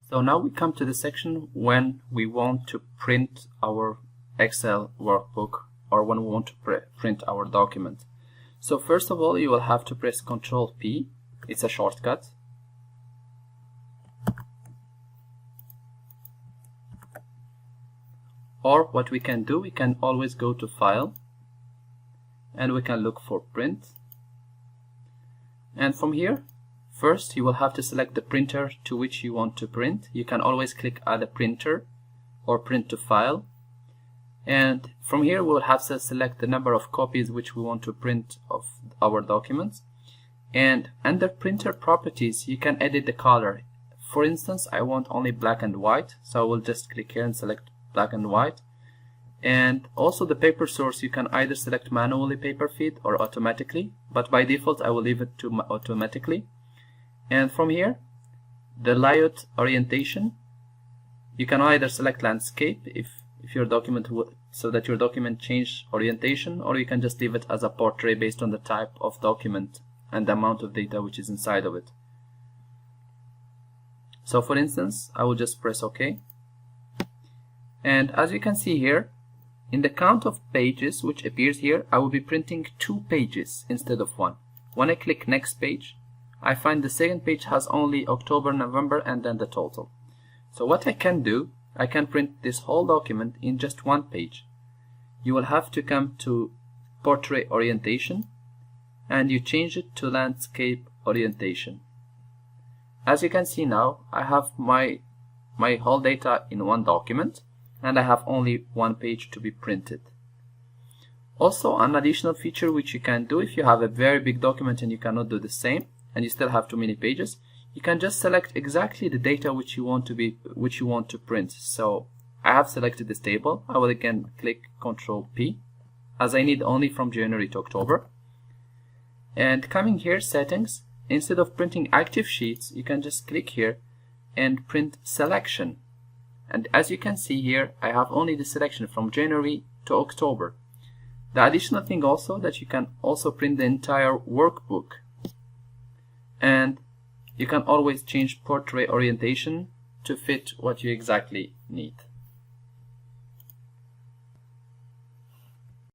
So now we come to the section when we want to print our Excel workbook or when we want to print our document. So first of all, you will have to press Ctrl P. It's a shortcut. Or what we can do, we can always go to File and we can look for Print. And from here, first you will have to select the printer to which you want to print. You can always click Add a printer or Print to File. And from here we will have to select the number of copies which we want to print of our documents. And under Printer Properties, you can edit the color. For instance, I want only black and white, so I will just click here and select black and white. And also the paper source, you can either select manually paper feed or automatically, but by default I will leave it to automatically. And from here, the layout orientation, you can either select landscape if your document so that your document change orientation, or you can just leave it as a portrait based on the type of document and the amount of data which is inside of it. So for instance, I will just press OK. And as you can see here, in the count of pages which appears here, I will be printing 2 pages instead of 1. When I click next page, I find the second page has only October, November, and then the total. So what I can do, I can print this whole document in just 1 page. You will have to come to Portrait Orientation and you change it to Landscape Orientation. As you can see now, I have my whole data in 1 document and I have only 1 page to be printed. Also, an additional feature which you can do if you have a very big document and you cannot do the same and you still have too many pages, you can just select exactly the data which you want to print. So I have selected this table. I will again click Ctrl P as I need only from January to October. And coming here, settings, instead of printing active sheets, you can just click here and print selection. And as you can see here, I have only the selection from January to October. The additional thing also that you can also print the entire workbook. And you can always change portrait orientation to fit what you exactly need.